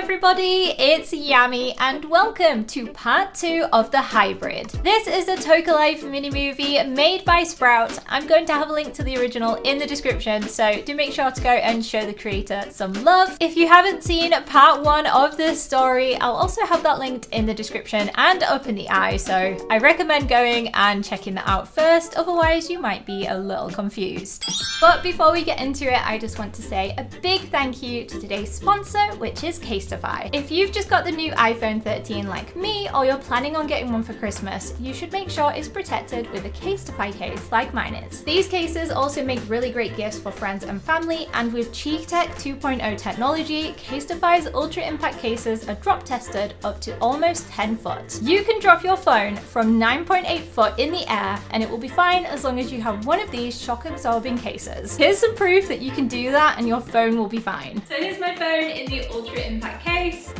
everybody, it's Yammy and welcome to part 2 of The Hybrid. This is a Toca Life mini movie made by Sprout. I'm going to have a link to the original in the description, so do make sure to go and show the creator some love. If you haven't seen part 1 of this story, I'll also have that linked in the description and up in the eye, so I recommend going and checking that out first, otherwise you might be a little confused. But before we get into it, I just want to say a big thank you to today's sponsor, which is Casetify. If you've just got the new iPhone 13 like me, or you're planning on getting one for Christmas, you should make sure it's protected with a Casetify case like mine is. These cases also make really great gifts for friends and family, and with CheekTech 2.0 technology, Casetify's Ultra Impact cases are drop tested up to almost 10 foot. You can drop your phone from 9.8 foot in the air and it will be fine as long as you have one of these shock absorbing cases. Here's some proof that you can do that and your phone will be fine. So here's my phone in the Ultra Impact case.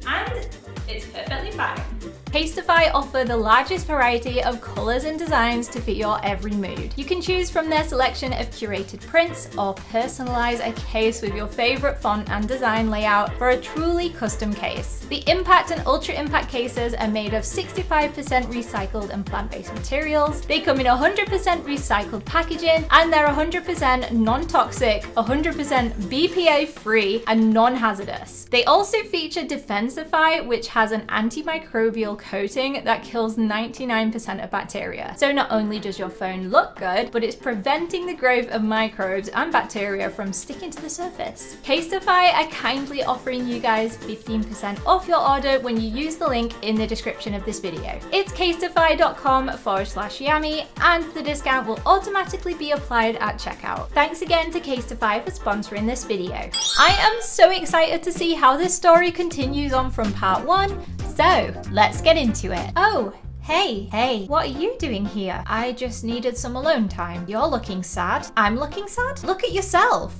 And it's perfectly fine. Casetify offer the largest variety of colours and designs to fit your every mood. You can choose from their selection of curated prints or personalise a case with your favourite font and design layout for a truly custom case. The Impact and Ultra Impact cases are made of 65% recycled and plant-based materials. They come in 100% recycled packaging and they're 100% non-toxic, 100% BPA free and non-hazardous. They also feature Defensify, which has an antimicrobial coating that kills 99% of bacteria. So not only does your phone look good, but it's preventing the growth of microbes and bacteria from sticking to the surface. Casetify are kindly offering you guys 15% off your order when you use the link in the description of this video. It's casetify.com/Yammy and the discount will automatically be applied at checkout. Thanks again to Casetify for sponsoring this video. I am so excited to see how this story continues on from part 1, so let's get into it. Oh, hey, what are you doing here? I just needed some alone time. You're looking sad. I'm looking sad? Look at yourself.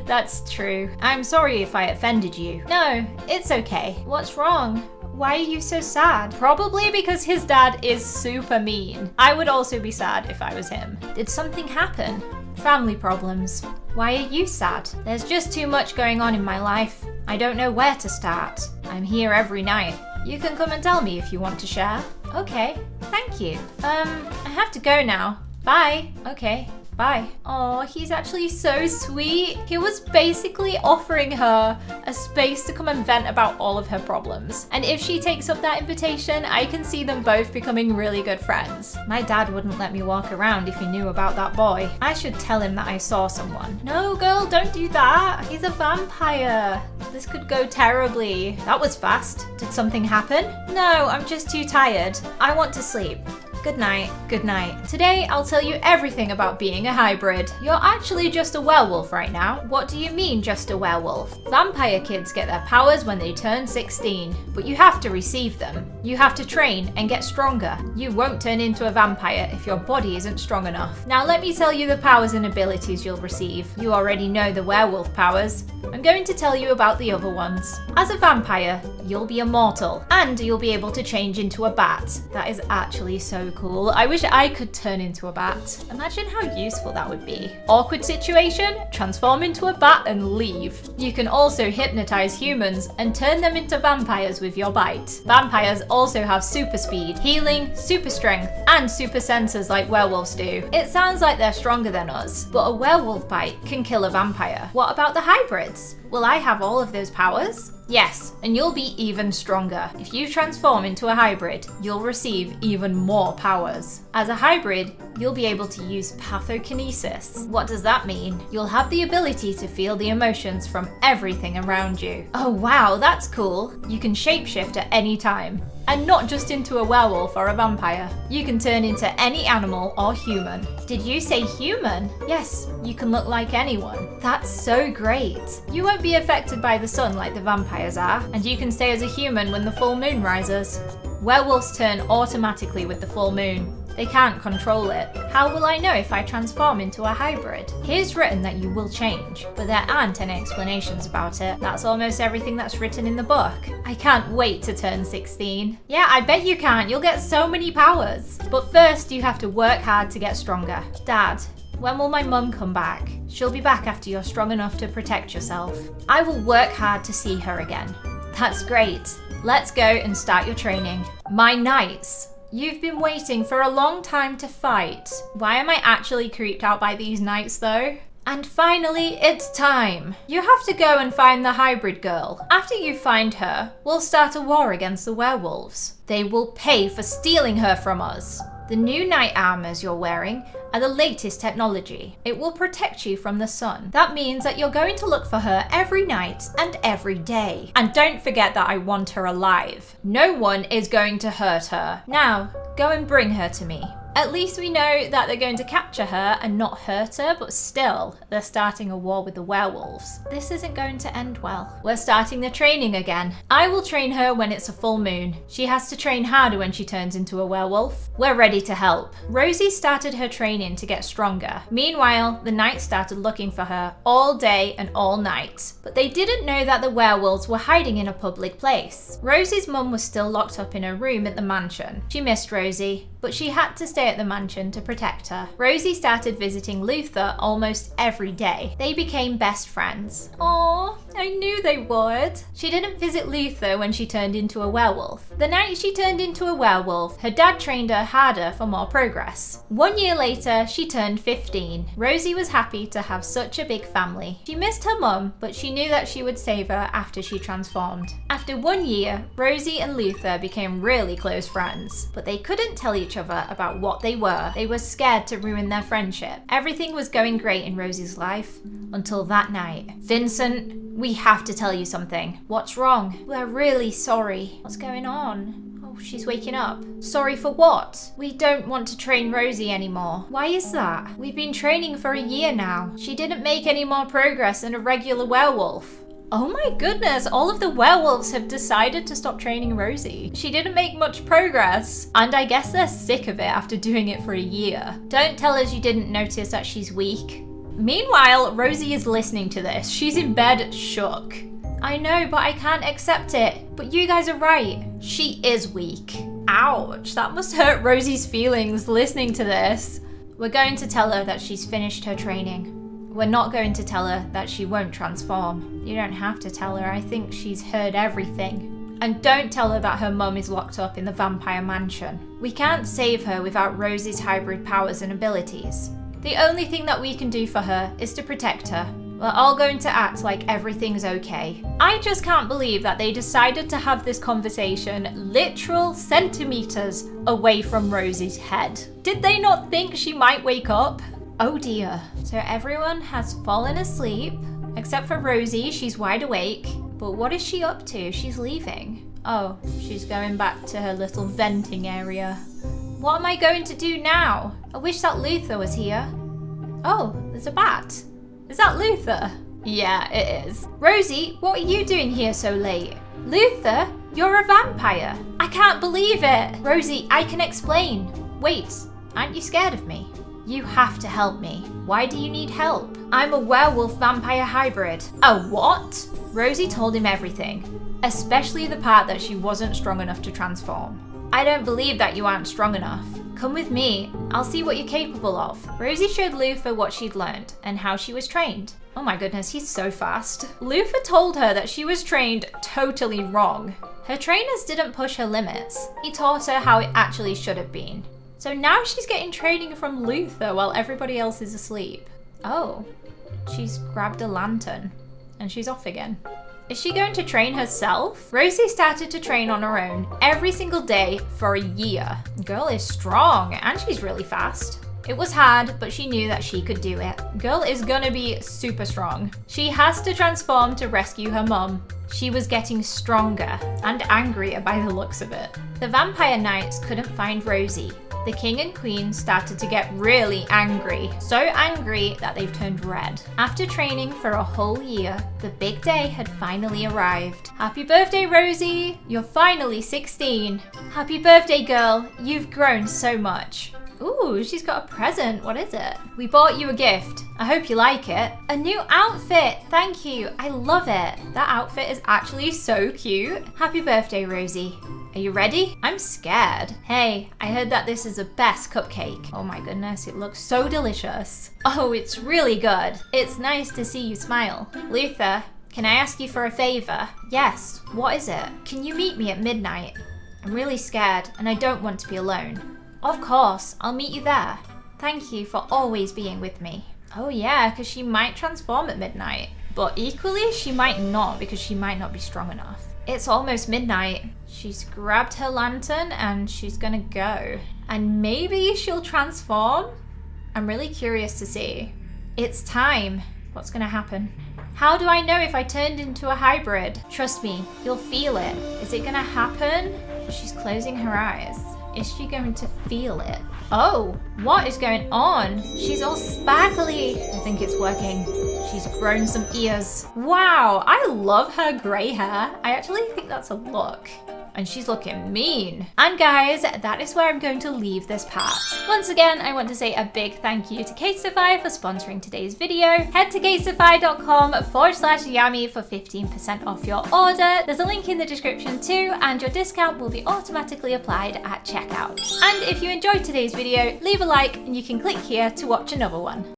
That's true. I'm sorry if I offended you. No, it's okay. What's wrong? Why are you so sad? Probably because his dad is super mean. I would also be sad if I was him. Did something happen? Family problems. Why are you sad? There's just too much going on in my life. I don't know where to start. I'm here every night. You can come and tell me if you want to share. Okay, thank you. I have to go now. Bye. Okay, bye. Oh, he's actually so sweet. He was basically offering her a space to come and vent about all of her problems. And if she takes up that invitation, I can see them both becoming really good friends. My dad wouldn't let me walk around if he knew about that boy. I should tell him that I saw someone. No, girl, don't do that. He's a vampire. This could go terribly. That was fast. Did something happen? No, I'm just too tired. I want to sleep. Good night. Good night. Today, I'll tell you everything about being a hybrid. You're actually just a werewolf right now. What do you mean, just a werewolf? Vampire kids get their powers when they turn 16, but you have to receive them. You have to train and get stronger. You won't turn into a vampire if your body isn't strong enough. Now let me tell you the powers and abilities you'll receive. You already know the werewolf powers. I'm going to tell you about the other ones. As a vampire, you'll be immortal, and you'll be able to change into a bat. That is actually so cool. I wish I could turn into a bat. Imagine how useful that would be. Awkward situation? Transform into a bat and leave. You can also hypnotize humans and turn them into vampires with your bite. Vampires also have super speed, healing, super strength, and super senses like werewolves do. It sounds like they're stronger than us, but a werewolf bite can kill a vampire. What about the hybrids? Will I have all of those powers? Yes, and you'll be even stronger. If you transform into a hybrid, you'll receive even more powers. As a hybrid, you'll be able to use pathokinesis. What does that mean? You'll have the ability to feel the emotions from everything around you. Oh wow, that's cool. You can shapeshift at any time. And not just into a werewolf or a vampire. You can turn into any animal or human. Did you say human? Yes, you can look like anyone. That's so great. You won't be affected by the sun like the vampires are, and you can stay as a human when the full moon rises. Werewolves turn automatically with the full moon. They can't control it. How will I know if I transform into a hybrid? Here's written that you will change, but there aren't any explanations about it. That's almost everything that's written in the book. I can't wait to turn 16. Yeah, I bet you can't. You'll get so many powers. But first, you have to work hard to get stronger. Dad, when will my mum come back? She'll be back after you're strong enough to protect yourself. I will work hard to see her again. That's great. Let's go and start your training. My knights. You've been waiting for a long time to fight. Why am I actually creeped out by these knights though? And finally, it's time. You have to go and find the hybrid girl. After you find her, we'll start a war against the werewolves. They will pay for stealing her from us. The new knight armors you're wearing are the latest technology. It will protect you from the sun. That means that you're going to look for her every night and every day. And don't forget that I want her alive. No one is going to hurt her. Now, go and bring her to me. At least we know that they're going to capture her and not hurt her, but still, they're starting a war with the werewolves. This isn't going to end well. We're starting the training again. I will train her when it's a full moon. She has to train harder when she turns into a werewolf. We're ready to help. Rosie started her training to get stronger. Meanwhile, the knights started looking for her all day and all night. But they didn't know that the werewolves were hiding in a public place. Rosie's mum was still locked up in her room at the mansion. She missed Rosie, but she had to stay at the mansion to protect her. Rosie started visiting Luther almost every day. They became best friends. Aww, I knew they would. She didn't visit Luther when she turned into a werewolf. The night she turned into a werewolf, her dad trained her harder for more progress. 1 year later, she turned 15. Rosie was happy to have such a big family. She missed her mum, but she knew that she would save her after she transformed. After 1 year, Rosie and Luther became really close friends, but they couldn't tell each other about what they were. They were scared to ruin their friendship. Everything was going great in Rosie's life until that night. Vincent, we have to tell you something. What's wrong? We're really sorry. What's going on? Oh, she's waking up. Sorry for what? We don't want to train Rosie anymore. Why is that? We've been training for a year now. She didn't make any more progress than a regular werewolf. Oh my goodness, all of the werewolves have decided to stop training Rosie. She didn't make much progress. And I guess they're sick of it after doing it for a year. Don't tell us you didn't notice that she's weak. Meanwhile, Rosie is listening to this. She's in bed, shook. I know, but I can't accept it. But you guys are right. She is weak. Ouch, that must hurt Rosie's feelings listening to this. We're going to tell her that she's finished her training. We're not going to tell her that she won't transform. You don't have to tell her. I think she's heard everything. And don't tell her that her mum is locked up in the vampire mansion. We can't save her without Rosie's hybrid powers and abilities. The only thing that we can do for her is to protect her. We're all going to act like everything's okay. I just can't believe that they decided to have this conversation literal centimeters away from Rosie's head. Did they not think she might wake up? Oh dear. So everyone has fallen asleep, except for Rosie. She's wide awake. But what is she up to? She's leaving. Oh, she's going back to her little venting area. What am I going to do now? I wish that Luther was here. Oh, there's a bat. Is that Luther? Yeah, it is. Rosie, what are you doing here so late? Luther, you're a vampire. I can't believe it. Rosie, I can explain. Wait, aren't you scared of me? You have to help me. Why do you need help? I'm a werewolf vampire hybrid. A what? Rosie told him everything, especially the part that she wasn't strong enough to transform. I don't believe that you aren't strong enough. Come with me. I'll see what you're capable of. Rosie showed Luther what she'd learned and how she was trained. Oh my goodness, he's so fast. Luther told her that she was trained totally wrong. Her trainers didn't push her limits. He taught her how it actually should have been. So now she's getting training from Luther while everybody else is asleep. Oh, she's grabbed a lantern and she's off again. Is she going to train herself? Rosie started to train on her own every single day for a year. Girl is strong and she's really fast. It was hard, but she knew that she could do it. Girl is gonna be super strong. She has to transform to rescue her mum. She was getting stronger and angrier by the looks of it. The vampire knights couldn't find Rosie. The king and queen started to get really angry. So angry that they've turned red. After training for a whole year, the big day had finally arrived. Happy birthday, Rosie! You're finally 16. Happy birthday, girl. You've grown so much. Ooh, she's got a present. What is it? We bought you a gift. I hope you like it. A new outfit. Thank you. I love it. That outfit is actually so cute. Happy birthday, Rosie. Are you ready? I'm scared. Hey, I heard that this is the best cupcake. Oh my goodness, it looks so delicious. Oh, it's really good. It's nice to see you smile. Luther, can I ask you for a favor? Yes, what is it? Can you meet me at midnight? I'm really scared and I don't want to be alone. Of course, I'll meet you there. Thank you for always being with me. Oh yeah, because she might transform at midnight. But equally, she might not because she might not be strong enough. It's almost midnight. She's grabbed her lantern and she's gonna go. And maybe she'll transform? I'm really curious to see. It's time. What's gonna happen? How do I know if I turned into a hybrid? Trust me, you'll feel it. Is it gonna happen? She's closing her eyes. Is she going to feel it? Oh, what is going on? She's all sparkly. I think it's working. She's grown some ears. Wow, I love her grey hair. I actually think that's a look. And she's looking mean. And guys, that is where I'm going to leave this part. Once again, I want to say a big thank you to Casetify for sponsoring today's video. Head to casetify.com/Yammy for 15% off your order. There's a link in the description too, and your discount will be automatically applied at checkout. And if you enjoyed today's video, leave a like and you can click here to watch another one.